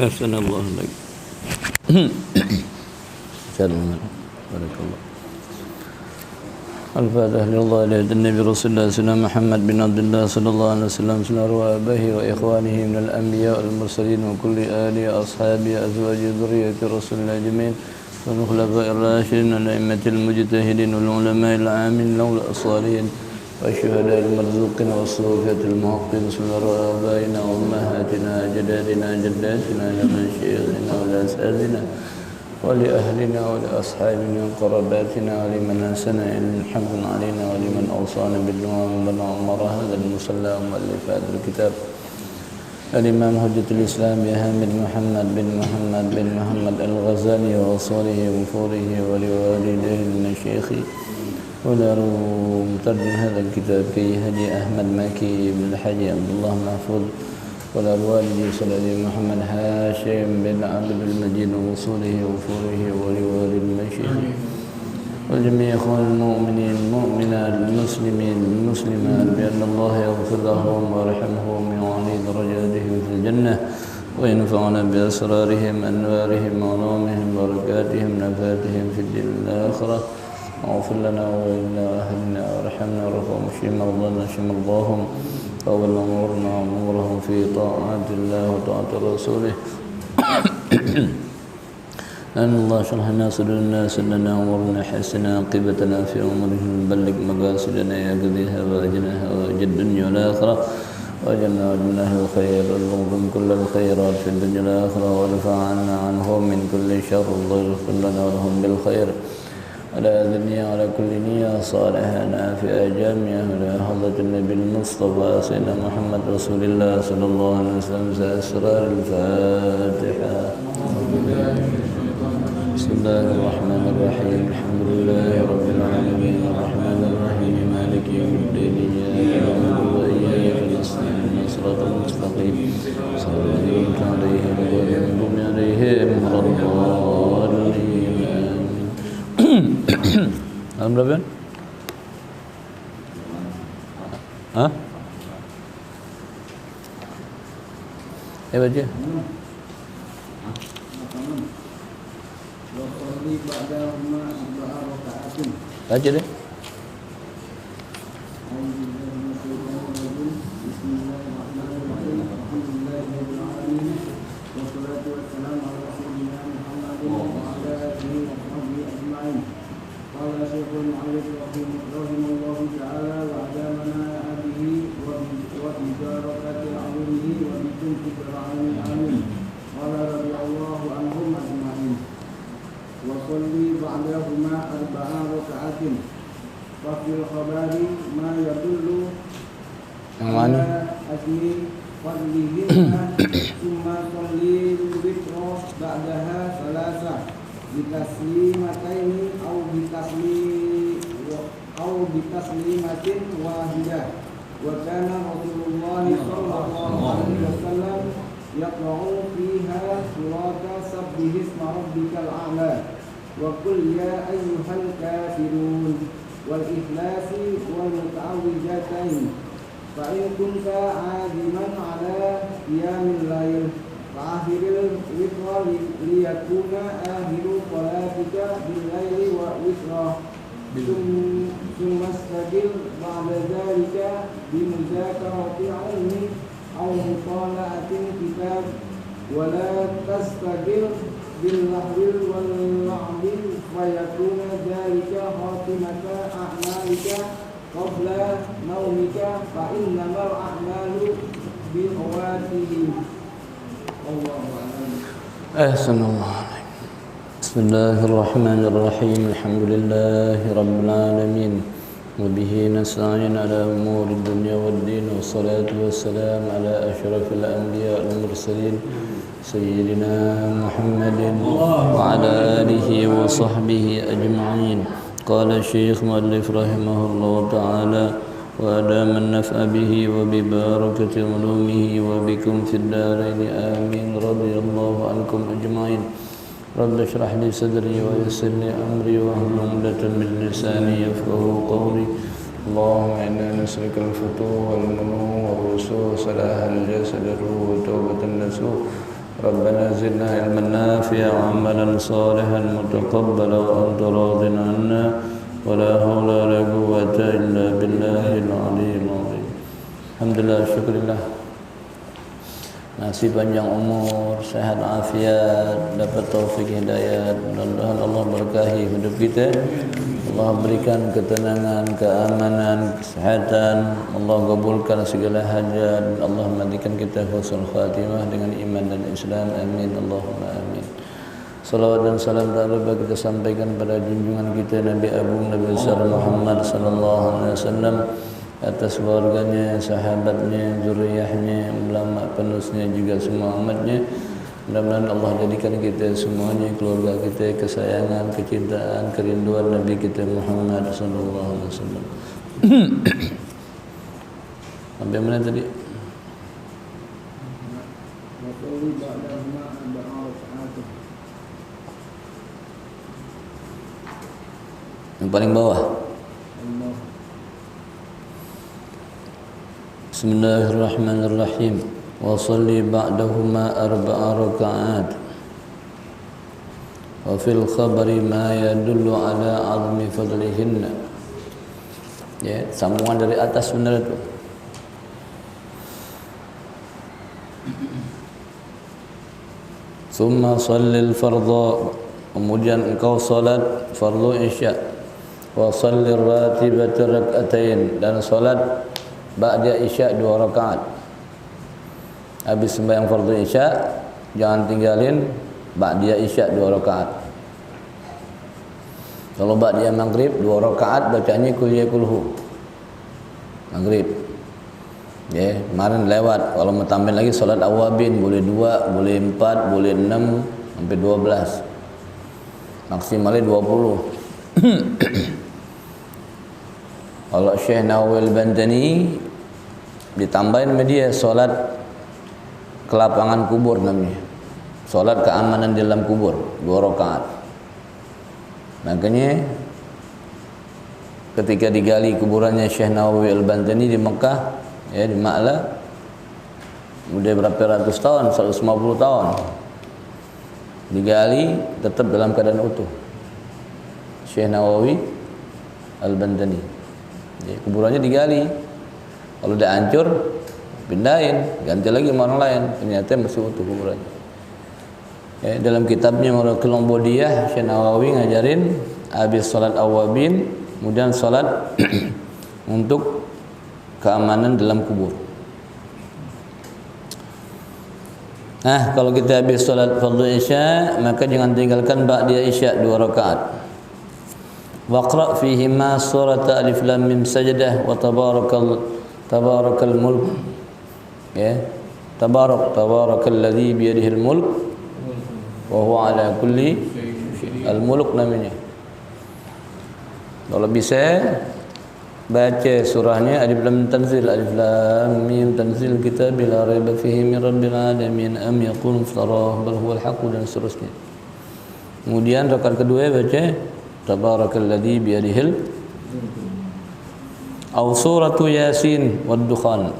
Ahsanallahu alaik. Barakallah. Al-Fatihah lillah lihat Nabi Rasulullah sallallahu Muhammad bin Abdullah sallallahu alaihi wasallam wa abahi wa ikhwanihi min al-anbiya wal mursalin wa kulli ali ashabi azwaji dzurriyyati Rasulillah ajmain wa khulafa'ir rasyidin wa a'immatil mujtahidin wal ulama'il 'amin wal as-salihin والشهداء المرزوقين والصوفية المحقين سنر آبائنا وأمهاتنا أجدادنا جداتنا لمشايخنا ولأساتذتنا ولأهلنا ولأصحابنا وقرباتنا ولمن أحسن الحمد علينا ولمن أوصانا بالدعاء ومن أمر هذا المصلى ومؤلف هذا الكتاب الإمام حجة الإسلام حامد محمد بن محمد الغزالي وأصوله وفوره ولوالديه المشايخ ولروم ترجم هذا الكتاب كي هدي أحمد مكي بن الحاج عبد الله محفوظ ولوالدي صلى محمد هاشم بن عبد المجيد وصوله وفوره ولوالد المشيخ والجميع إخوان المؤمنين المؤمنات المسلمين المسلمات بأن الله يغفر لهم ويرحمهم ويعلي درجاتهم في الجنة وينفعنا بأسرارهم أنوارهم وعلومهم وبركاتهم نفاتهم في الدين والآخرة واغفر لنا ولأهلنا وارحمنا وارحم اشف مرضانا اشف مرضاهم وأول أمورنا وأمورهم في طاعة الله وطاعة رسوله أن الله شرح الناس للناس لنا أمورنا حسنا عاقبتنا في أمورهم بلغ مقاصدنا يا قضي هواجنا هواج الدنيا والآخرة وجعلنا وجمله الخير اللهم كل الخيرات في الدنيا والآخرة وارفع عنا عنهم من كل شر الله يغفر لنا ولهم بالخير على الدنيا على كل نية صالحة نافعة جامعة على حضرة النبي المصطفى سيدنا محمد رسول الله صلى الله عليه وسلم أسرار الفاتحة. بسم الله الرحمن الرحيم الحمد لله رب العالمين الرحمن الرحيم مالك يوم الدين إياك نعبد وإياك نستعين صراط المستقيم صراط الذين أنعمت عليهم غير المغضوب عليهم ولا الضالين. Alam berapa? Hah? Baca. Baca deh. قال شيخ المؤلف رحمه الله تعالى وأدامنا هذه وببركة علمه وبجنة برعاية آمين. قال رضي الله عنهم أجمعين. وصلي بعدهما 4 ركعات. وفي الخبر ما يدل على أجل فضلهن ثم صلي الوتر بعدها 3 بتسليمتين أو بتسليمة واحدة وكان رسول الله صلى الله عليه وسلم يقرأ فيها سورة سبح اسم ربك الأعلى وقل يا أيها الكافرون والإخلاص والمتعوذتين فإن كنت عازما على قيام الليل فآخر الوتر ليكون آخر صلاتك بالليل ووترا ثم استقل بعد ذلك بمذاكرة علم أو مطالعة كتاب ولا تستقل باللهو واللعب فيكون ذلك خاتمة أعمالك قبل نومك فإنما الأعمال بخواتهم. الله أعلم. أحسن الله عليك. بسم الله الرحمن الرحيم. الحمد لله رب العالمين وبه نستعين على أمور الدنيا والدين والصلاة والسلام على أشرف الأنبياء والمرسلين سيدنا محمد وعلى آله وصحبه أجمعين. قال الشيخ مؤلف رحمه الله تعالى وأدام النفع به وببركة علومه وبكم في الدارين آمين. رضي الله عنكم أجمعين. رب اشرح لي صدري ويسر لي أمري واحلل عقدة من لساني يفقهوا قولي. اللهم إنا نسألك الفتوح والمنون والرسول صلاح الجسد الروح وتوبة النسوح. ربنا زدنا علما نافعا وعملا صالحا متقبلا وأنت راض عنا ولا حول ولا قوة إلا بالله العلي العظيم. Alhamdulillah, syukurillah. Masih panjang umur, sehat afiat, dapat taufik hidayat. Mudah-mudahan Allah berkahi hidup kita. Allah berikan ketenangan, keamanan, kesehatan. Allah kabulkan segala hajat. Allah matikan kita husnul khatimah dengan iman dan Islam. Amin. Allahumma amin. Salawat dan salam tak lupa kita sampaikan pada junjungan kita Nabi Agung Nabi besar Muhammad sallallahu alaihi wasallam, atas keluarganya, sahabatnya, zuriyahnya, ulama penerusnya juga semua umatnya. Mudah-mudahan Allah jadikan kita semuanya, keluarga kita, kesayangan, kecintaan, kerinduan Nabi kita Muhammad sallallahu alaihi wasallam. Sampai mana tadi? Yang paling bawah. Bismillahirrahmanirrahim. Wa shalli ba'dahuma arba'a raka'at. Wa fil khabari ma yadullu ala 'azmi fadlihinna. Ya, sambungan dari atas benar itu. Summa shallil fardha, kemudian engkau salat fardu isya. Wa shallir ratibata rak'atain, dan salat ba'da isya 2 rakaat. Habis sembahyang fardu isya jangan tinggalin ba'da isya 2 rakaat. Kalau ba'da maghrib 2 rakaat bacanya qul ya kulhu. Maghrib. Ya, kemarin lewat. Kalau mau tambah lagi salat awabin boleh 2, boleh 4, boleh 6 sampai 12. Maksimalnya 20. Kalau Syekh Nawawi Al-Bantani ditambahin sama dia solat ke lapangan kubur namanya, solat keamanan di dalam kubur 2 rakaat. Makanya ketika digali kuburannya Syekh Nawawi Al-Bantani di Mekah, ya di Ma'la, udah berapa ratus tahun, 150 tahun digali, tetap dalam keadaan utuh. Syekh Nawawi Al-Bantani, ya, kuburannya digali, kalau udah hancur pindahin, ganti lagi sama orang lain, ternyata masih utuh kuburannya. Ya, dalam kitabnya Marakil Ubudiyah, Syekh Nawawi ngajarin habis salat awabin, kemudian salat untuk keamanan dalam kubur. Nah, kalau kita habis salat fardu isya, maka jangan tinggalkan ba'da isya 2 rakaat. Waqra' fihima surat alif lam mim sajdah wa tabarakal mulk. Ya, tabarakalladzi biyadihil mulk wa huwa ala kulli al mulk namanya. Kalau bisa baca surahnya alif lam tanzil, alif lam mim tanzil kitabil la raiba fihi min rabbil alamin am yaqulun iftarah bal huwal haqq dan seterusnya. Kemudian rakaat kedua baca tabarakalladzi biyadihil au suratu yasin wad dukhan,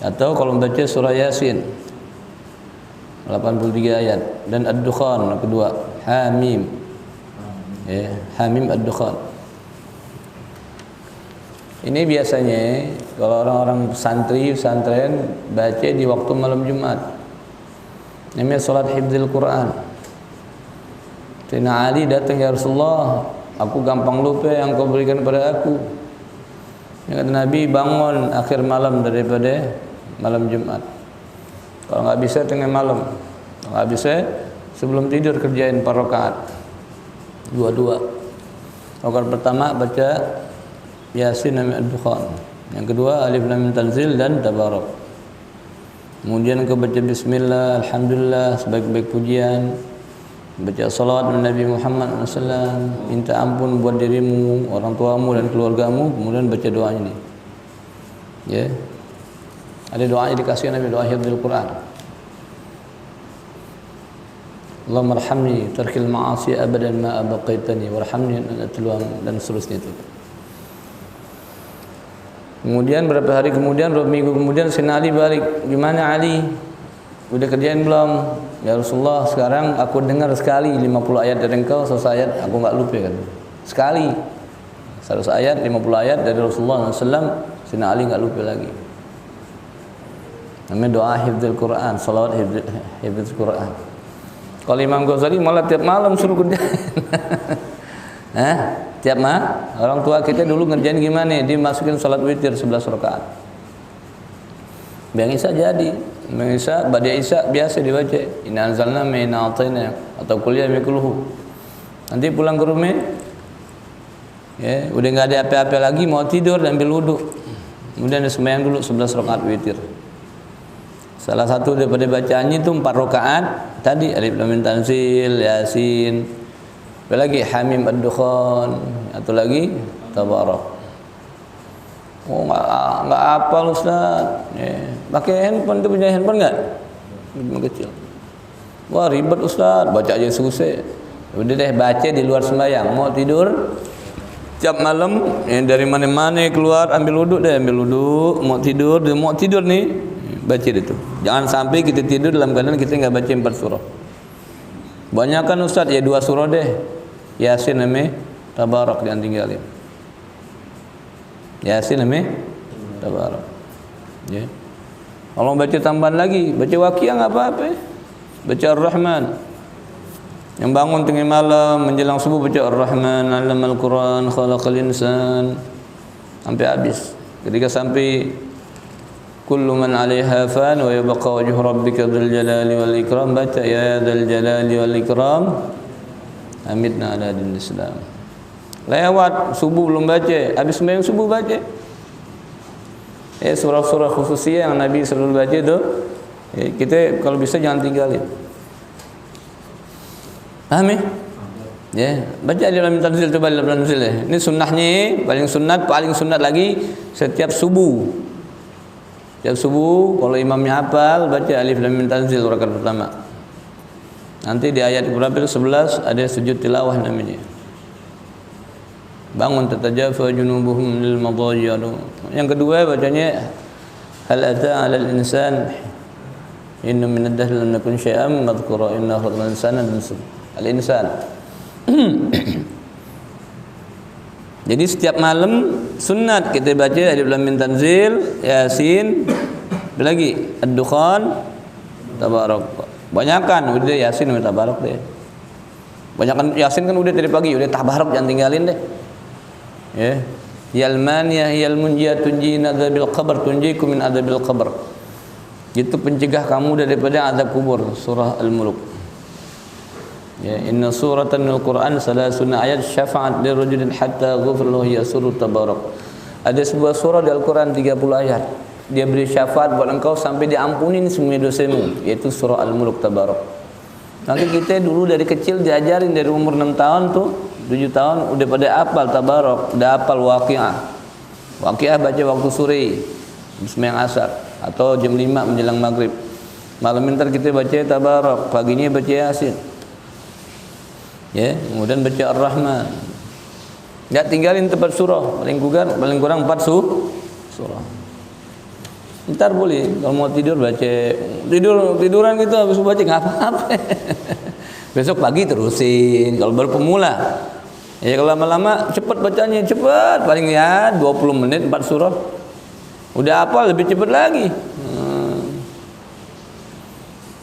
atau kalau baca surah yasin 83 ayat dan ad-dukhan kedua hamim, ya hamim ad-dukhan. Ini biasanya kalau orang-orang pesantren baca di waktu malam Jumat, namanya salat hifdzil Quran. Sayyidina Ali datang, ya Rasulullah, aku gampang lupa yang kau berikan kepada aku. Ya, kata Nabi, bangun akhir malam daripada malam Jumat. Kalau nggak bisa tengah malam, kalau nggak bisa sebelum tidur kerjain 4 rakaat, dua-dua. Rakaat pertama baca Yasin namanya ad-dukhan, yang kedua alif lam mim tanzil dan tabarak. Kemudian kau baca bismillah, alhamdulillah sebaik-baik pujian, baca salawat Nabi Muhammad SAW, minta ampun buat dirimu, orang tuamu dan keluargamu, kemudian baca doa ini. Ya. Ada doanya dikasih Nabi, doa hifdzul Quran. Allahumma arhamni tarkil ma'asi abadan ma abaqaitani warhamni dan seterusnya itu. Kemudian berapa hari kemudian, berapa minggu kemudian Sayyidina Ali balik. Gimana Ali? Udah kerjain belum? Ya Rasulullah, sekarang aku dengar sekali 50 ayat dari engkau, 100 ayat aku enggak lupa kan. Sekali 100 ayat, 50 ayat dari Rasulullah SAW, Sayyidina Ali enggak lupa lagi. Namanya doa hifdzul Quran, salawat hifdzul Quran. Kalau Imam Ghazali malah tiap malam suruh kerjain. Tiap malam. Orang tua kita dulu ngerjain gimana? Dimasukin salat witir 11 rakaat. Bang Isa jadi, Bang Isa ba'da Isya biasa dibaca. Inna anzalna ma inna a'tayna atau kuliah mikuluhu. Nanti pulang ke rumah, ya, udah enggak ada apa-apa lagi, mau tidur dan ambil wudu. Kemudian sembahyang dulu 11 rakaat witir. Salah satu daripada bacaannya itu 4 rakaat tadi alif lam mim tanzil, yasin, apa lagi hamim ad-dukhan, atau lagi tabarak. Oh enggak hafal Ustaz. Ya. Pakai handphone, tu punya handphone enggak? Kecil. Wah ribet Ustaz, baca aja susah. Udah deh baca di luar sembahyang. Mau tidur tiap malam, dari mana-mana keluar ambil wudu deh, ambil wudu, mau tidur nih, baca itu. Jangan sampai kita tidur dalam keadaan kita enggak baca 4 surah. Banyakan Ustaz ya 2 surah deh. Yasin namanya tabarak jangan tinggalin. Yasin namanya tabarak. Ya. Kalau baca tambahan lagi, baca Waqiah enggak apa-apa. Baca Ar-Rahman. Yang bangun tengah malam menjelang subuh baca Ar-Rahman, 'allamal Quran, khalaqal insan sampai habis. Ketika sampai kullu man 'alaiha fan wa yabqa wajhu rabbika dzul jalali wal ikram, baca ya dzul jalali wal ikram amitna ala dinil Islam. Lewat subuh belum baca, habis sembahyang subuh baca. Surah-surah khususnya yang Nabi selalu baca itu, kita kalau bisa jangan tinggalin. Paham ya? Ya, baca alif lam mim tanzil, coba alif lam mim tanzil. Ini sunnahnya, paling sunat lagi setiap subuh. Setiap subuh kalau imamnya hafal baca alif lam mim tanzil rakaat pertama. Nanti di ayat berapa itu 11 ada sujud tilawah namanya. Bangun tatajafa junubuhum lil madaji'. Yang kedua bacanya hal ata 'alal insan inna min ad-dahr lam nakun syai'an madhkura inna khalaqal insana al-insan. Jadi setiap malam sunat kita baca alif lam mim tanzil, yasin, apa lagi? Ad-dukhan, tabarak. Banyakan udah yasin sama tabarak deh. Banyakan yasin kan udah dari pagi, udah tabarak jangan tinggalin deh. Ya. Yal maniyah yal munjiyah tunjina adzabil qabr, tunjikum min adzabil qabr. Itu pencegah kamu daripada azab kubur, surah Al-Mulk. Ya, inna suratan al-Quran salasuna ayat syafa'at lirajulin hatta ghufra lahu yasuru tabarak. Ada sebuah surah di Al-Quran 30 ayat. Dia beri syafaat buat engkau sampai diampunin semua dosamu, yaitu surah Al-Mulk tabarak. Maka kita dulu dari kecil diajarin dari umur 6 tahun tuh 7 tahun udah pada hafal tabarok, udah hafal waqiah. Waqiah baca waktu sore, sembahyang asar atau jam 5 menjelang maghrib. Malam ntar kita baca tabarok, paginya baca yasin. Ya, kemudian baca Ar-Rahman. Enggak tinggalin tempat surah, paling kurang 4 surah. Ntar boleh kalau mau tidur baca tiduran gitu habis baca enggak apa-apa. Besok pagi terusin kalau baru pemula. Ya kalau lama-lama cepat bacanya, cepat paling ya 20 menit 4 surah. Udah hafal lebih cepat lagi.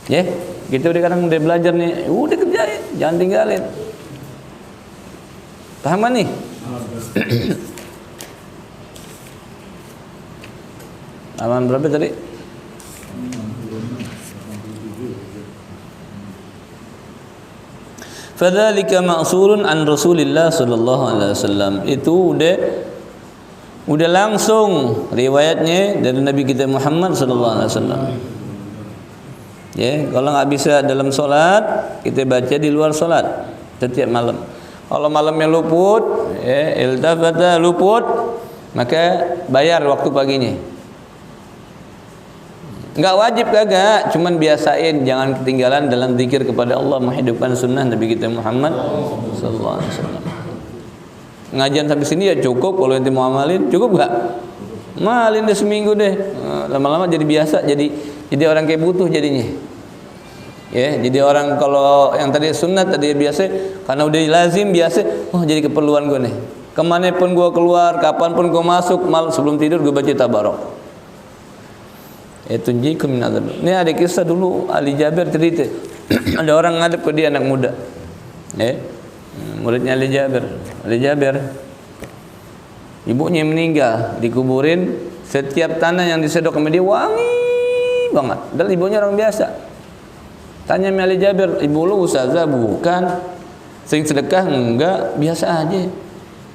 Ya, kita udah kadang udah belajar nih, udah kerjain, jangan tinggalin. Paham kan nih? Halaman berapa tadi? Fadzalika ma'surun an Rasulillah sallallahu alaihi wasallam. Itu udah langsung riwayatnya dari Nabi kita Muhammad sallallahu alaihi wasallam. Ya, kalau nggak bisa dalam solat, kita baca di luar solat setiap malam. Kalau malamnya luput, ya, iltafata luput, maka bayar waktu paginya. Enggak wajib kagak, cuman biasain jangan ketinggalan dalam zikir kepada Allah, menghidupkan sunnah Nabi kita Muhammad sallallahu alaihi wasallam. Ngajian sampai sini ya cukup, kalau nanti mau amalin cukup enggak? Malin deh seminggu deh. Lama-lama jadi biasa, jadi orang kayak butuh jadinya. Ya, jadi orang kalau yang tadi sunat tadi biasa karena udah lazim biasa, oh jadi keperluan gue nih. Kemana pun gue keluar, kapan pun gue masuk, malam sebelum tidur gue baca tabarok. Itu jikum min adzab. Ini ada kisah dulu Ali Jabir cerita. Ada orang ngadep ke dia anak muda. Muridnya Ali Jabir. Ali Jabir. Ibunya meninggal, dikuburin, setiap tanah yang disedot sama dia wangi banget. Dan ibunya orang biasa. Tanya Ali Jabir, ibu lu ustazah? Bukan. Sering sedekah? Enggak, biasa aja.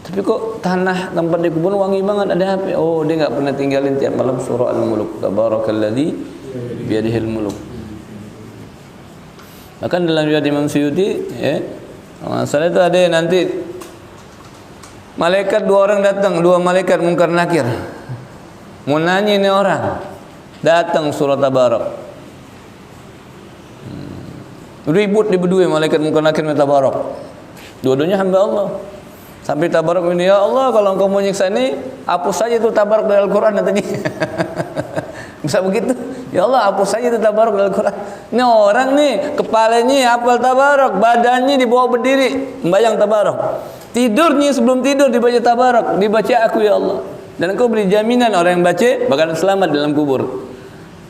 Tapi kok tanah tempat dikubur wangi banget, ada apa? Oh, dia enggak pernah tinggalin tiap malam surah Al-Muluk. Tabarakalladzi biyadihil muluk. Bahkan dalam riwayat Imam Suyuti, ya, masalah itu ada nanti malaikat 2 orang datang, 2 malaikat Munkar Nakir. Mau nanya ini orang. Datang surah Tabarak. Ribut di berdua malaikat Munkar Nakir dan Tabarak. Dua-duanya hamba Allah. Sampai Tabarak ini, ya Allah kalau engkau mau nyiksa ini, hapus saja itu Tabarak dari Al-Quran katanya. Bisa begitu? Ya Allah hapus saja itu Tabarak dari Al-Quran. Ini orang nih, kepalanya hafal Tabarak, badannya dibawa berdiri, membayang Tabarak. Tidurnya sebelum tidur dibaca Tabarak, dibaca aku ya Allah. Dan engkau beri jaminan orang yang baca bakal selamat dalam kubur.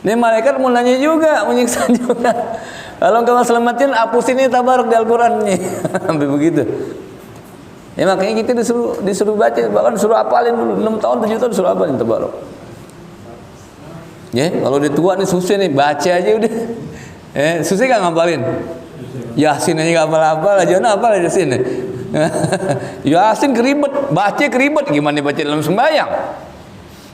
Ini malaikat mau nanya juga, menyiksa juga. Kalau engkau selamatin, hapusin ini Tabarak di Al-Quran nih. Sampai begitu. Ya makanya kita disuruh baca, bahkan suruh hafalin dulu 6 tahun 7 tahun suruh hafalin Tabarak. Ya, kalau dia tua nih susah nih, baca aja udah. Susah enggak ngapalin? Yasin aja enggak hafal-hafal aja, hafal aja Yasin. Yasin keribet, baca keribet, gimana baca dalam sembahyang?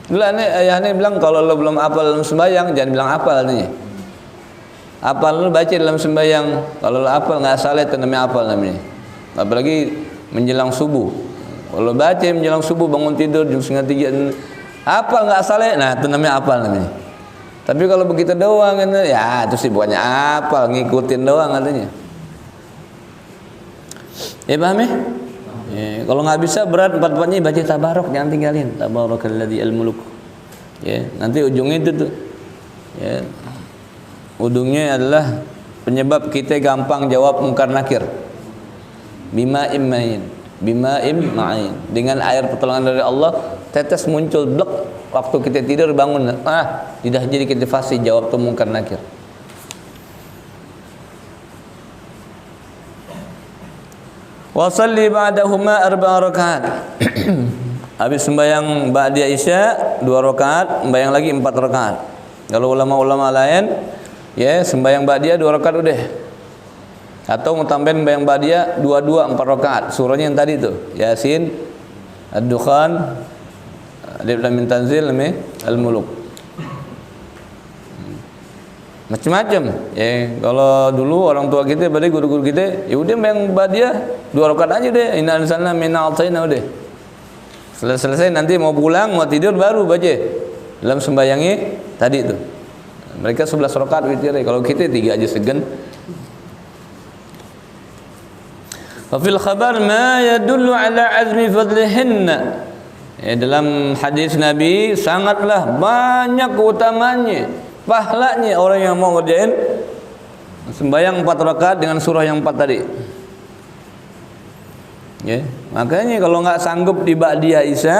Dulu ayahnya bilang kalau lo belum hafal dalam sembahyang jangan bilang hafal nih. Hafal lo baca dalam sembahyang, kalau lo hafal enggak salah itu namanya hafal namanya. Apalagi menjelang subuh. Kalau baca menjelang subuh bangun tidur jam 2:30 hafal enggak salah, nah itu namanya hafal namanya. Tapi kalau begitu doang ya itu sih bukannya hafal, ngikutin doang katanya. Ya paham ya? Kalau nggak bisa berat 4-4-nya baca Tabarak, jangan tinggalin. Tabarakalladzi al-muluk. Ya, nanti ujungnya itu tuh. Ya. Ujungnya adalah penyebab kita gampang jawab Munkar Nakir. Bima'im ma'in. Bima'im ma'in. Dengan air pertolongan dari Allah, tetes muncul blek waktu kita tidur bangun. Tidak jadi kita fasih jawab tuh Munkar Nakir. Wa shalli ba'dahuma 4 rakaat. Habis sembahyang ba'da Isya 2 rakaat, sembahyang lagi 4 rakaat. Kalau ulama-ulama lain ya sembahyang ba'da 2 rakaat udah. Atau mau tambahin sembahyang ba'da 2 4 rakaat. Surahnya yang tadi tuh, Yasin, Ad-Dukhan, Alif Lam Mim Tanzil, Al-Muluk. macam-macam. Ya, kalau dulu orang tua kita, pada guru-guru kita, ya udah yang badiah 2 rakaat aja deh. Inna anzalna minna a'tayna udah. Selesai nanti mau pulang, mau tidur baru baca dalam sembayangi tadi itu. Mereka 11 rakaat witir, kalau kita 3 aja segen. Wa fil khabar ma yadullu ala azmi fadlihinna. Ya, dalam hadis Nabi sangatlah banyak keutamanya, pahalanya orang yang mau ngerjain sembahyang 4 rakaat dengan surah yang 4 tadi. Ya, makanya kalau nggak sanggup di ba'diyah Isya,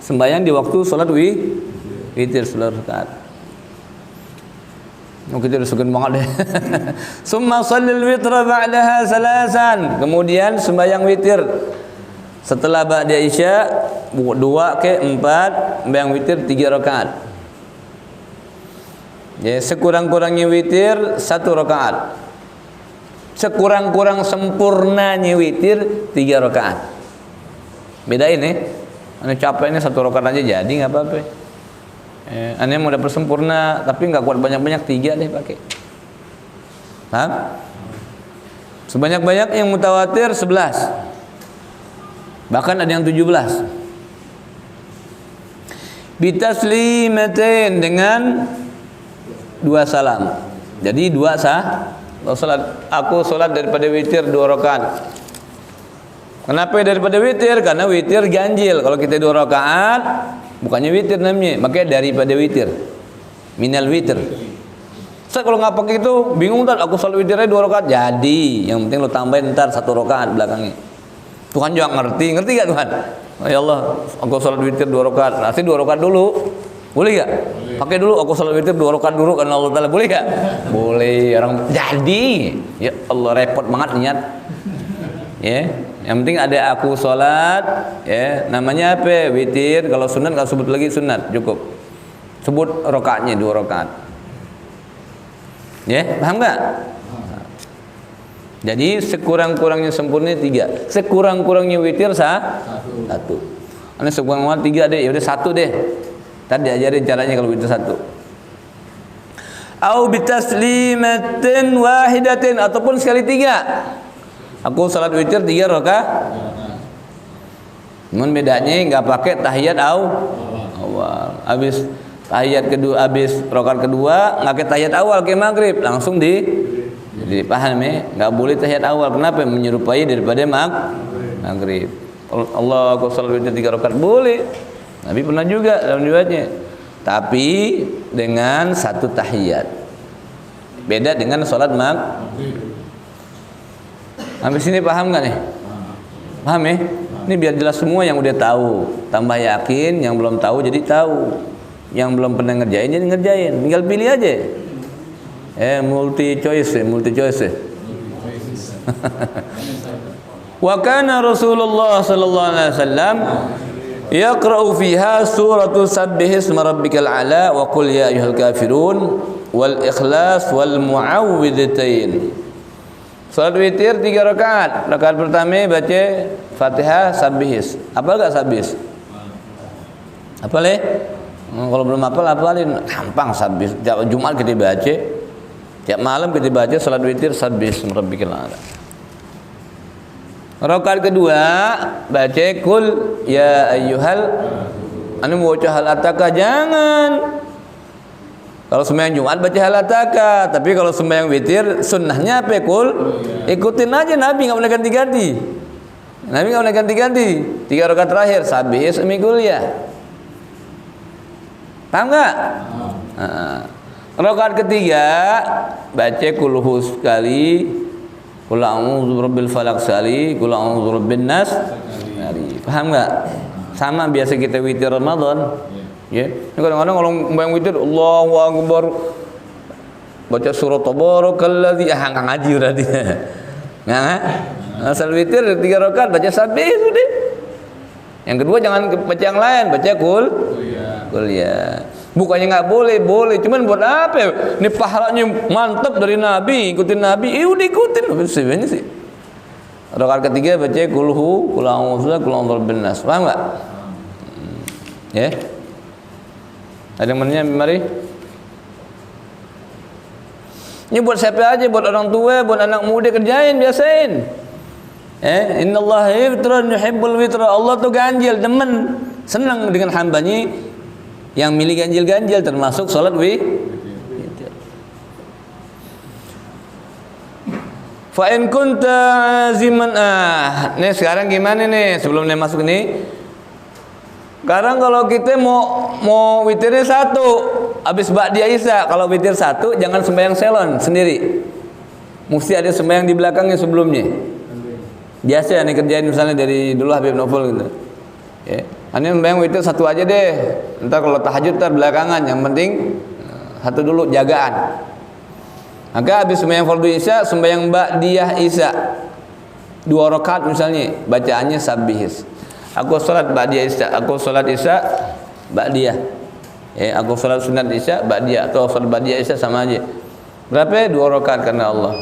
sembahyang di waktu salat witir 11 rakaat. Oh, kita udah sugen banget deh. Summa shallil witra ba'daha salasan. Kemudian sembahyang witir setelah ba'da Isya 2 ke 4, sembahyang witir 3 rakaat. Ya, sekurang-kurangnya witir 1 rakaat. Sekurang-kurang sempurnanya witir 3 rakaat. Bedain nih. Ane capek ini 1 rakaat aja jadi nggak apa-apa. Ane mau dapat sempurna tapi nggak kuat banyak-banyak 3 deh pakai. Paham? Sebanyak-banyak yang mutawatir 11. Bahkan ada yang 17. Bitaslimatain dengan 2 salam. Jadi 2 sah. Aku salat daripada witir 2 rakaat. Kenapa daripada witir? Karena witir ganjil. Kalau kita 2 rakaat bukannya witir namanya, makanya daripada witir. Minal witir. Saya kalau nggak pakai itu bingung ntar. Aku salat witirnya 2 rakaat. Jadi yang penting lo tambahin ntar 1 rakaat belakangnya. Tuhan juga ngerti gak Tuhan? Oh, ya Allah, aku salat witir 2 rakaat. Nanti 2 rakaat dulu. Boleh gak? Pakai dulu aku salat witir 2 rakaat dulu karena Allah Taala. Boleh gak? Boleh. Orang jadi. Ya Allah, repot banget niat. Ya, yang penting ada aku salat, ya, namanya apa? Witir. Kalau sunat kalau sebut lagi sunat, cukup. Sebut rakaatnya 2 rakaat. Ya, paham enggak? Jadi sekurang-kurangnya sempurna 3. Sekurang-kurangnya witir 1. Ini sekurang-kurangnya 3 deh, ya udah 1 deh. Tadi diajarin caranya kalau witir 1. Au bitaslimatin wahidatin, ataupun sekali 3. Aku salat witir 3 rakaat. Cuman bedanya enggak pakai tahiyat awal. Habis tahiyat kedua, habis rakaat kedua enggak pakai tahiyat awal kayak maghrib, langsung jadi paham ya? Enggak boleh tahiyat awal. Kenapa? Menyerupai daripada maghrib. Allah aku salat witir 3 rakaat boleh. Nabi pernah juga dalam riwayatnya. Tapi dengan 1 tahiyat. Beda dengan salat maghrib. Sampai sini paham nggak nih? Paham ya? Ini biar jelas semua yang udah tahu. Tambah yakin, yang belum tahu jadi tahu. Yang belum pernah ngerjain jadi ngerjain. Tinggal pilih aja. Multi choice. Wa kana Rasulullah sallallahu alaihi wasallam yaqra'u fiha suratu sabbihisma rabbikal a'la wa qul ya ayyuhal kafirun wal ikhlas wal mu'awwidhatain. Salat witir 3 rakaat. Rakaat pertama baca Fatihah sabbihis. Apa enggak sabbihis? Apa le? Kalau belum hafalin gampang sabbihis. Tiap Jumat kita baca. Tiap malam kita baca salat witir sabbihis rabbikal a'la. Rakaat kedua baca kul ya ayyuhal anu baca hal ataka jangan. Kalau sembahyang Jumat baca hal ataka, tapi kalau sembahyang witir sunnahnya apa kul? Ikutin aja Nabi, enggak boleh ganti-ganti. Nabi enggak boleh ganti-ganti. 3 rakaat terakhir sabbihis mikul ya. Paham enggak? Rakaat ketiga baca kulhu sekali, qul a'udzu birabbil falaq sekali, qul a'udzu birabbin nas sekali. Paham enggak? Sama biasa kita witir Ramadan. Ya, kadang-kadang kalau membayang witir Allahu Akbar baca surah tabarakalladzi enggak ngaji berarti. Enggak. Asal witir 3 rakaat baca sabbih sudah. Yang kedua jangan baca yang lain, baca kul ya. Bukannya enggak boleh, cuman buat apa ya? Ini pahalanya mantap dari Nabi, ikutin Nabi. Udah ikutin sebenarnya sih. Rakaat ketiga baca kulhu, qul a'udzu birabbin nas. Paham enggak? Ya. Ada yang menanya mari? Ini buat siapa aja, buat orang tua, buat anak muda, kerjain, biasain. Innallaha witrun yuhibbul witra. Allah tuh ganjil, demen, senang dengan hambanya yang milih ganjil-ganjil, termasuk salat witir. Fa in kunta aziman, nih sekarang gimana nih sebelum dia masuk nih? Sekarang kalau kita mau witirnya satu, habis ba'diyah isya, kalau witir satu jangan sembahyang selon sendiri. Mesti ada sembahyang di belakangnya sebelumnya. Biasa nih kerjain misalnya dari dulu Habib Novel gitu. Ya. Ini sembahyang witir satu aja deh. Ntar kalau tahajud ntar belakangan, yang penting satu dulu jagaan. Maka habis sembahyang fardu isya, sembahyang ba'diyah isya 2 rakaat misalnya, bacaannya sabbihis. Aku salat ba'diyah isya, aku salat isya ba'diyah. Aku salat sunat isya ba'diyah, atau salat ba'diyah isya sama aja. Berapa? 2 rakaat karena Allah.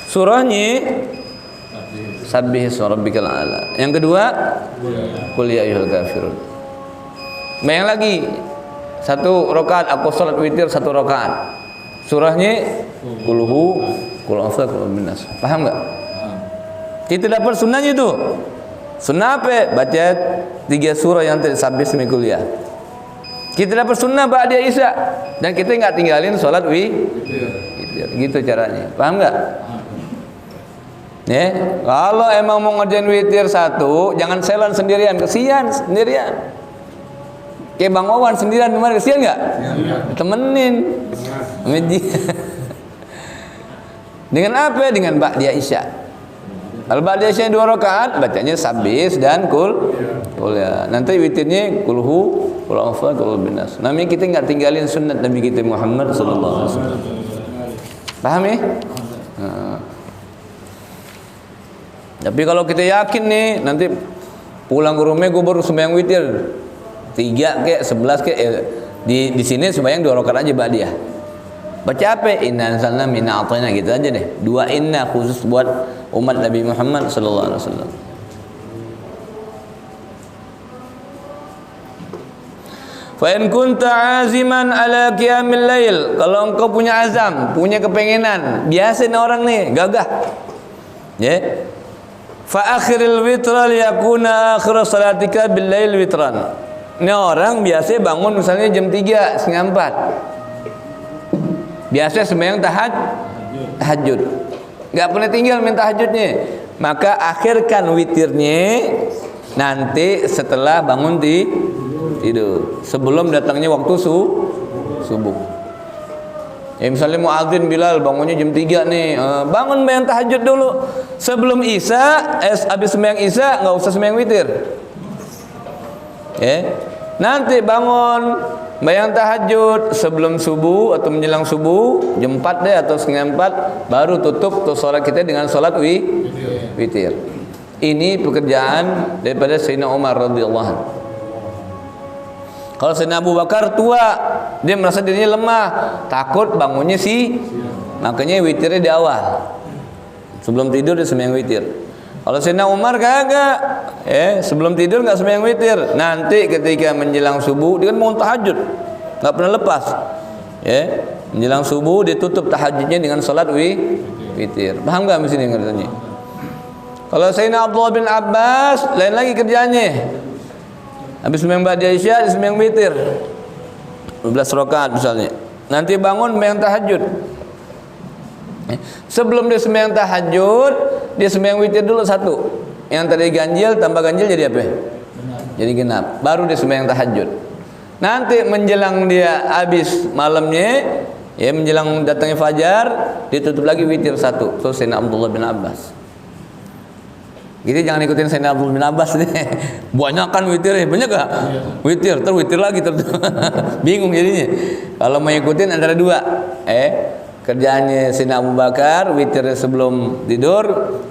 Surahnya sabbihis rabbikal a'la. Yang kedua, qul ya ayyuhal kafirun. Bayang lagi 1 rakaat aku salat witir 1 rakaat. Surahnya kulhu, qul a'udzu birabbin nas. Paham enggak? Kita dapat sunnahnya itu. Sunnah apa? Baca 3 surah yang tersabit semikuliah. Kita dapat sunnah ba'diyah isya dan kita enggak tinggalin salat witir. Gitu caranya. Paham enggak? Kalau emang mau ngerjain witir satu, jangan selan sendirian, kesian sendirian. Kayak Bang Wawan sendirian kemarin, kesian enggak? Temenin. Dengan apa? Dengan ba'diyah isya. Kalau ba'diyah isya 2 rakaat, bacanya sabbis dan kul ya. Nanti witirnya kulhu, qul a'udzu birabbin nas. Namanya kita enggak tinggalin sunnah Nabi kita Muhammad sallallahu alaihi wasallam. Paham ya? Tapi kalau kita yakin nih, nanti pulang ke rumah gue baru sembahyang witir 3 kek 11 kek, di sini sembahyang 2 rakaat aja ba'diyah. Baca apa? Inna anzalna minna a'tayna, gitu aja deh. 2 inna khusus buat umat Nabi Muhammad sallallahu alaihi wasallam. Fa in kunta aziman ala qiyamil lail, kalau engkau punya azam, punya kepengenan, biasa nih orang nih gagah. Fa akhiril witra liyakuna akhir salatika bil lail witran. Ini orang biasa bangun misalnya jam 3, setengah 4. Biasa sembahyang tahajud. Enggak pernah tinggal minta tahajudnya. Maka akhirkan witirnya nanti setelah bangun tidur, sebelum datangnya waktu subuh. Misalnya muadzin Bilal bangunnya jam 3 nih, bangun sembahyang tahajud dulu. Sebelum isya, habis sembahyang isya enggak usah sembahyang witir. Nanti bangun sembahyang tahajud sebelum subuh atau menjelang subuh jam 4 deh atau setengah 4, baru tutup tuh sholat kita dengan sholat witir. Ini pekerjaan daripada Sayyidina Umar radhiyallahu anhu. Kalau Sayyidina Abu Bakar tua, dia merasa dirinya lemah, takut bangunnya makanya witirnya di awal. Sebelum tidur dia sembahyang witir. Kalau Sayyidina Umar kagak, sebelum tidur enggak sembahyang witir. Nanti ketika menjelang subuh dia kan mau tahajud, enggak pernah lepas. Menjelang subuh dia tutup tahajudnya dengan salat witir. Paham enggak mesti ngertinya? Kalau Sayyidina Abdullah bin Abbas lain lagi kerjanya. Habis sembahyang ba'diyah isya dia sembahyang witir 12 rakaat misalnya. Nanti bangun sembahyang tahajud. Sebelum dia sembahyang tahajud, dia sembahyang witir dulu 1. Yang tadi ganjil tambah ganjil jadi apa? Jadi genap. Baru dia sembahyang tahajud. Nanti menjelang dia habis malamnya, menjelang datangnya fajar, dia tutup lagi witir 1. So Sayyidina Abdullah bin Abbas. Jadi jangan ikutin Sayyidina Abdullah bin Abbas nih. Banyak kan witirnya, banyak gak? Witir, witir lagi bingung jadinya. Kalau mau ikutin antara 2, kerjaannya Sayyidina Abu Bakar witirnya sebelum tidur,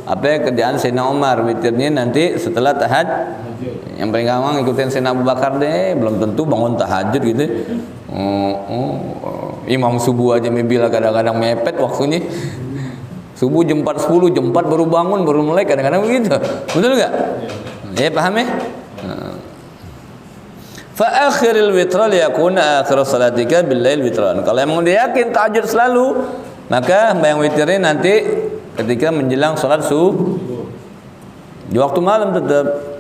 kerjaan Sayyidina Umar witirnya nanti setelah tahajud. Yang paling gampang ikutin Sayyidina Abu Bakar deh, belum tentu bangun tahajud gitu. Imam subuh aja bila kadang-kadang mepet waktunya. Subuh jam 4.10, jam 4 baru bangun, baru mulai, kadang-kadang begitu. Betul enggak? Paham ya? Fa akhiril witra liyakuna akhir salatika bil lail witran. Kalau emang dia yakin tahajud selalu, Maka sembahyang witirnya nanti ketika menjelang sholat subuh. Di waktu malam tetap.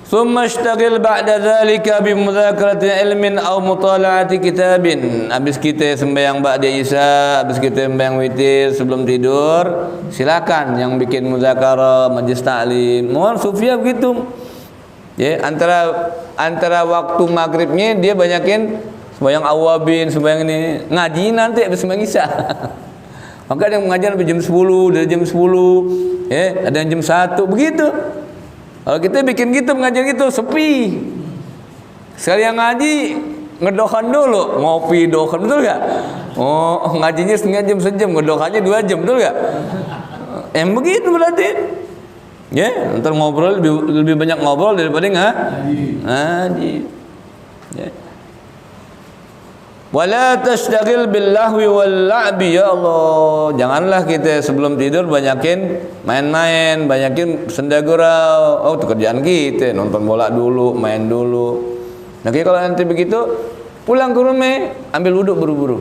Summa ishtagil ba'da dhalika bimudzakarati ilmin aw mutala'ati kitabin. Habis kita sembahyang ba'da isya, habis kita sembahyang witir sebelum tidur, silakan yang bikin muzakarah, majlis ta'lim. Mohon sufia begitu. Ya, antara waktu maghribnya dia banyakin sembahyang awabin, sembahyang ini. Ngaji nanti habis sembahyang isya. Maka ada yang mengajar sampai jam 10, dari jam 10, ya, ada yang jam 1, begitu. Kalau kita bikin gitu, mengajar gitu, sepi. Sekali yang ngaji, ngedokan dulu, ngopi dokan, betul gak? Oh, ngajinya setengah jam, sejam, ngedokannya 2 jam, betul gak? Begitu berarti. Ya, ntar ngobrol lebih banyak ngobrol daripada ngaji. Ya. Wala tashtagil bil lahwi wal la'bi, ya Allah. Janganlah kita sebelum tidur banyakin main-main, banyakin senda gurau. Oh, itu kerjaan kita, nonton bola dulu, main dulu. Nah, kalau nanti begitu pulang ke rumah, ambil wudhu buru-buru.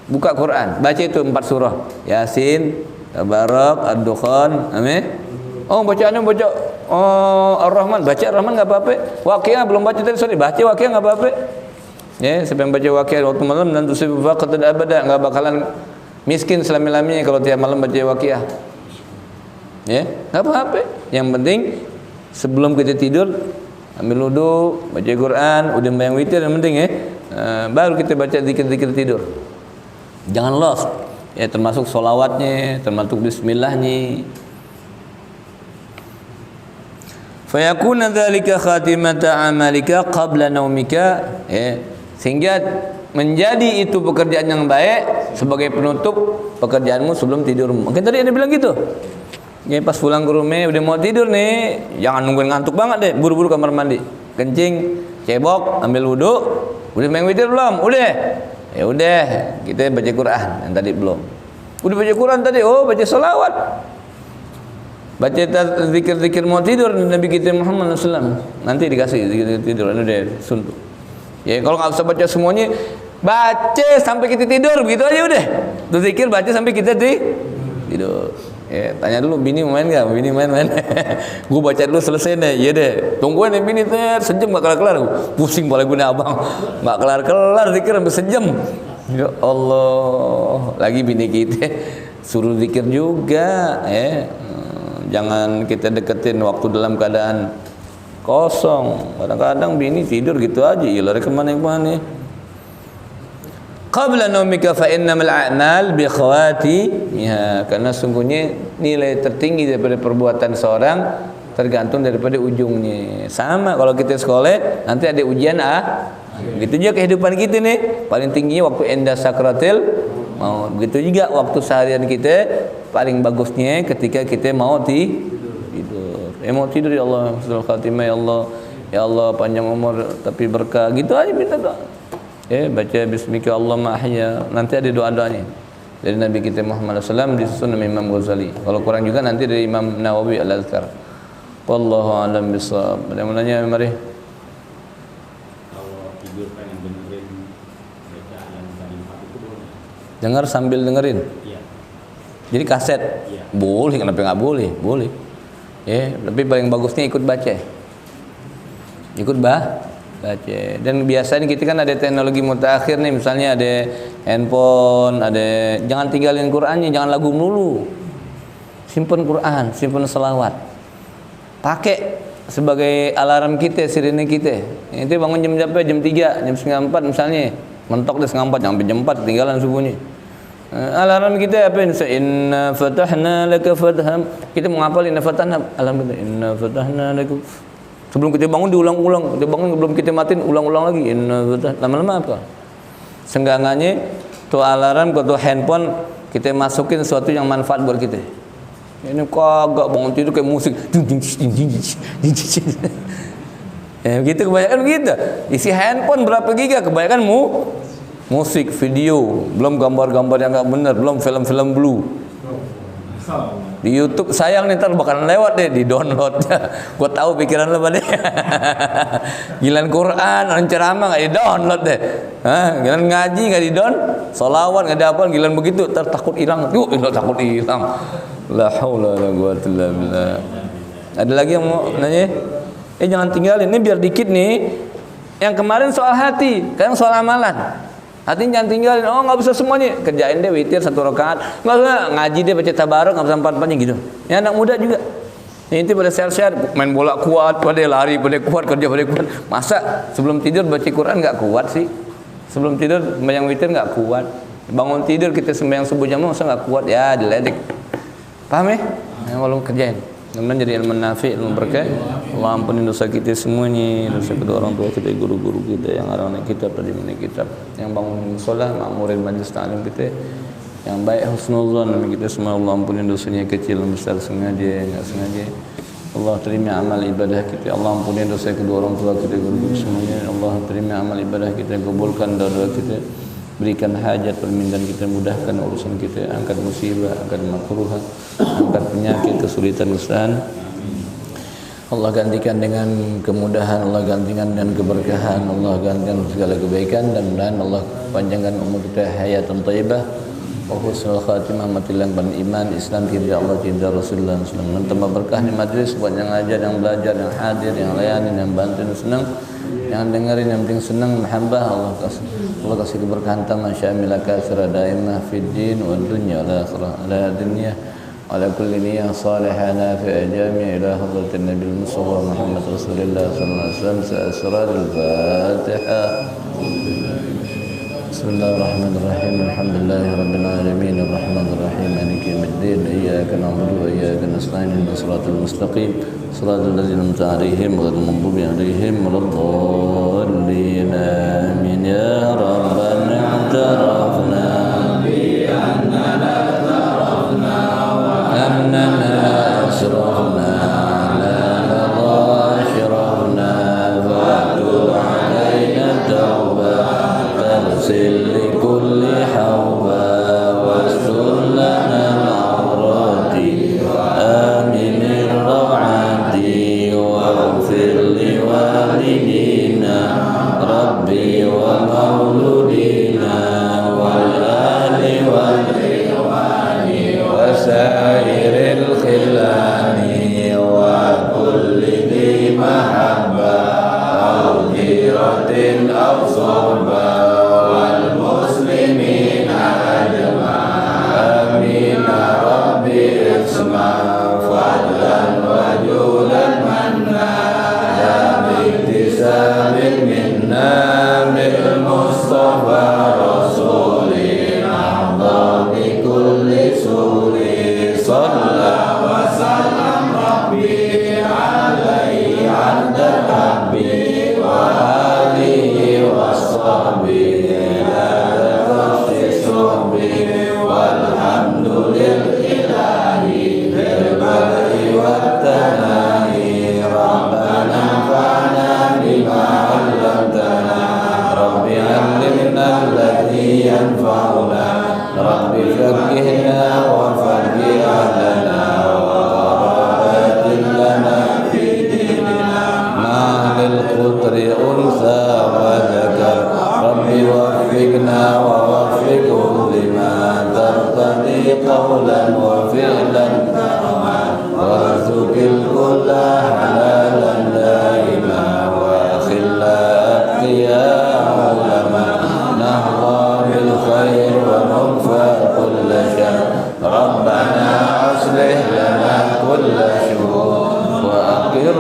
Buka Quran, baca itu 4 surah. Yasin, Tabarak, Ad-Dukhan, amin. Oh, bacaannya baca Ar-Rahman, baca Ar-Rahman enggak apa-apa. Waqiah belum baca tadi, sorry, baca Waqiah enggak apa-apa. Ya, siapa yang baca Waqiah waktu malam dan tusibu faqatan abada, enggak bakalan miskin selama-lamanya kalau tiap malam baca Waqiah. Ya, enggak apa-apa. Yang penting sebelum kita tidur ambil wudu, baca Quran, udah sembahyang witir yang penting ya. Baru kita baca zikir-zikir tidur. Jangan lost. Ya, termasuk sholawatnya, termasuk bismillahnya. Fayakuna dzalika khatimata amalika qabla naumika, ya. Sehingga menjadi itu pekerjaan yang baik sebagai penutup pekerjaanmu sebelum tidurmu. Mungkin tadi ada bilang gitu. Ya, pas pulang ke rumah udah mau tidur nih, jangan nungguin ngantuk banget deh, buru-buru kamar mandi, kencing, cebok, ambil wudu, udah main witir belum? Udah. Ya udah, kita baca Quran yang tadi belum. Udah baca Quran tadi, oh baca salawat. Baca zikir-zikir mau tidur Nabi kita Muhammad SAW. Nanti dikasih zikir tidur, udah suntuk. Ya, kalau nggak usah baca semuanya, baca sampai kita tidur, begitu aja udah. Tuh zikir baca sampai kita tidur. Ya, tanya dulu bini main nggak? Bini main. Gue baca dulu selesai deh. Iya deh. Tungguin nih bini sejam nggak kelar. Pusing kepala gue nih abang. Nggak kelar zikir sampai sejam. Ya Allah, lagi bini kita suruh zikir juga. Jangan kita deketin waktu dalam keadaan kosong. Kadang-kadang bini tidur gitu aja, ya lari kemana-mana. Qabla naumika fa innamal a'mal bi khawatimiha, karena sungguhnya nilai tertinggi daripada perbuatan seorang tergantung daripada ujungnya. Sama kalau kita sekolah nanti ada ujian begitu juga kehidupan kita nih, paling tingginya waktu inda sakratil maut. Begitu juga waktu seharian kita paling bagusnya ketika kita mau tidur. Mau tidur, ya Allah, husnul khatimah, ya Allah. Ya Allah, panjang umur tapi berkah. Gitu aja minta doa. Baca bismika Allahumma ahya. Nanti ada doa-doanya dari Nabi kita Muhammad SAW, disusun Imam Ghazali. Kalau kurang juga nanti dari Imam Nawawi Al-Azkar. Wallahu a'lam bishawab. Ada yang mau nanya, mari. Kalau tidur pengen dengerin bacaan kalimat itu boleh? Dengar sambil dengerin. Iya. Jadi kaset. Iya. Boleh, kenapa nggak boleh? Boleh. Tapi paling bagusnya ikut baca. Ikut baca. Dan biasanya kita kan ada teknologi mutakhir nih, misalnya ada handphone, jangan tinggalin Qur'annya, jangan lagu melulu. Simpen Qur'an, simpen selawat. Pakai sebagai alarm kita, sirine kita. Itu bangun jam berapa? Jam 3, jam 3:30 misalnya. Mentok deh 3:30, sampai jam 4 tinggalan subuhnya. Alarm kita apa ini? Inna fatahna laka fatham. Kita mau ngapal inna fatahna, alarm kita inna fatahna laka. Sebelum kita bangun diulang-ulang, kita bangun belum kita matiin, ulang-ulang lagi. Lama-lama apa? Senggangannya tuh alarm ke tuh handphone kita masukin sesuatu yang manfaat buat kita. Ini kagak bangun tidur kayak musik. Begitu kebanyakan begitu. Isi handphone berapa giga? Kebanyakan musik, video, belum gambar-gambar yang enggak benar, belum film-film blue. Di YouTube sayang nih ntar bakalan lewat deh di download. Gua tahu pikiran lo pada. Gilan Quran, orang ceramah nggak di download deh. Gilan ngaji nggak di down, solawat nggak ada apa, gilan begitu ntar takut hilang. Yuk, takut hilang. La haula wala quwwata illa billah. Ada lagi yang mau nanya? Jangan tinggalin. Ini biar dikit nih. Yang kemarin soal hati, sekarang soal amalan. Hati jangan tinggalin. Oh nggak bisa semuanya. Kerjain deh witir 1 rakaat. Nggak usah ngaji deh baca tabarok nggak bisa 4-4-nya gitu. Ya anak muda juga. Ini pada sehat-sehat main bola kuat, pada lari pada kuat, kerja pada kuat. Masa sebelum tidur baca Quran nggak kuat sih? Sebelum tidur sembahyang witir nggak kuat. Bangun tidur kita sembahyang subuh jamaah masa nggak kuat? Ya diledek. Paham ya? Walau kerjain. Kemudian jadi ilmu nafi, ilmu berkah. Allah ampunin dosa kita semuanya, dosa kedua orang tua kita, guru-guru kita, yang anak kita, pendidik kita, yang bangun sholat, makmurin majlis ta'lim kita, yang baik husnuzan kita semua. Allah ampunin dosanya kecil dan besar, sengaja, enggak sengaja. Allah terima amal ibadah kita. Allah ampunin dosa kedua orang tua kita, guru-guru semuanya. Allah terima amal ibadah kita, kabulkan doa kita. Berikan hajat permintaan kita, mudahkan urusan kita, angkat musibah, angkat makruh, angkat penyakit, kesulitan, kesusahan. Allah gantikan dengan kemudahan, Allah gantikan dengan keberkahan, Allah gantikan segala kebaikan, dan mudah-mudahan Allah panjangkan umur kita hayatan thayyibah wa husnul khatimah, mati langgan iman, Islam, cinta Allah, cinta Rasulullah sallallahu alaihi wasallam. Tambah berkah di majlis buat yang ngajar, yang belajar, yang hadir, yang layanin, yang bantu, yang senang, yang dengerin, yang penting senang mahabbah. Allah kasih keberkahan tamah syamila kasra daimah fid din wad dunya wal akhirah ala dunya ala kulli niyyah salihah nafi'ah jami'ah ila hadratin nabil musallallahu Muhammad Rasulullah sallallahu alaihi wasallam. Asrarul Fatihah. Bismillahirrahmanirrahim. Alhamdulillahirabbil alamin arrahmanir rahim maliki yaumiddin iyyaka na'budu wa iyyaka nasta'in ihdinas siratal mustaqim siratal ladzina an'amta 'alaihim ghairil maghdubi 'alaihim waladdallin. Amin ya rabbana i'tarafna bi annana tarafna wa annana asrafna la nadhashirna fa'tu 'alaina tawbah تغسل لكل حوبا واستر لنا العورات آمن الروعات واغفر لوالدينا ربي ومولودينا والآل والإخوان وسائر الخلان وكل ذي محبة أو غيرة أو صحبة والمسلمين أجمعين. آمين ربي اسمع فضلا وجودا منا لا باكتساب منا بالمصطفى رسولي أعظى بكل سوري صلى وسلم ربي عليه عند ربي وآله وصحبه لا تخشى صحبه والحمد لله بالبدء والتناهي. ربنا انفعنا بما علمتنا رب علمنا الذي ينفعنا رب فقهنا وفقه أهلنا وقرابات لنا في ديننا ما للقدر أنثى وذكر رب وفقنا ووفقهم لما ترتضي قولا وفعلا وارزق الكل حلالا دائما وأخلا أتقياء علماء نهضى بالخير ونكفى كل شر. ربنا أصلح لنا كل شؤون وأقر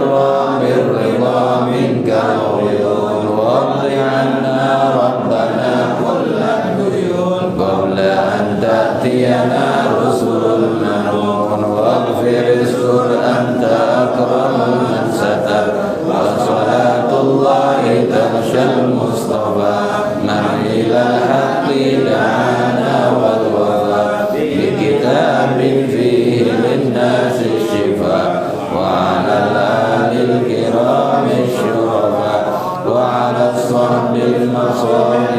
بالرضا منك العيون وارض عنا ربنا كل الديون قبل أن تأتينا رسل المنون. واغفر استر أنت أكرم من ستر وصلاة الله تغشى المصطفى من إلى الحق دعانا والوفاء بكتاب فيه للناس الشفاء وعلى الآل الكرام الشرفاء وعلى الصحب المصالح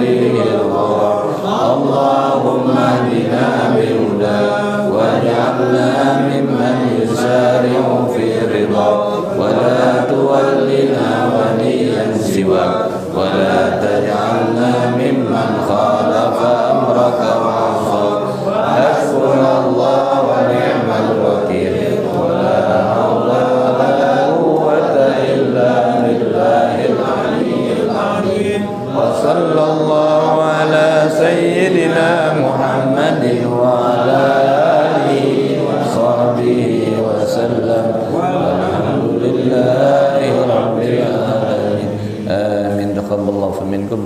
الغرر. اللهم اهدنا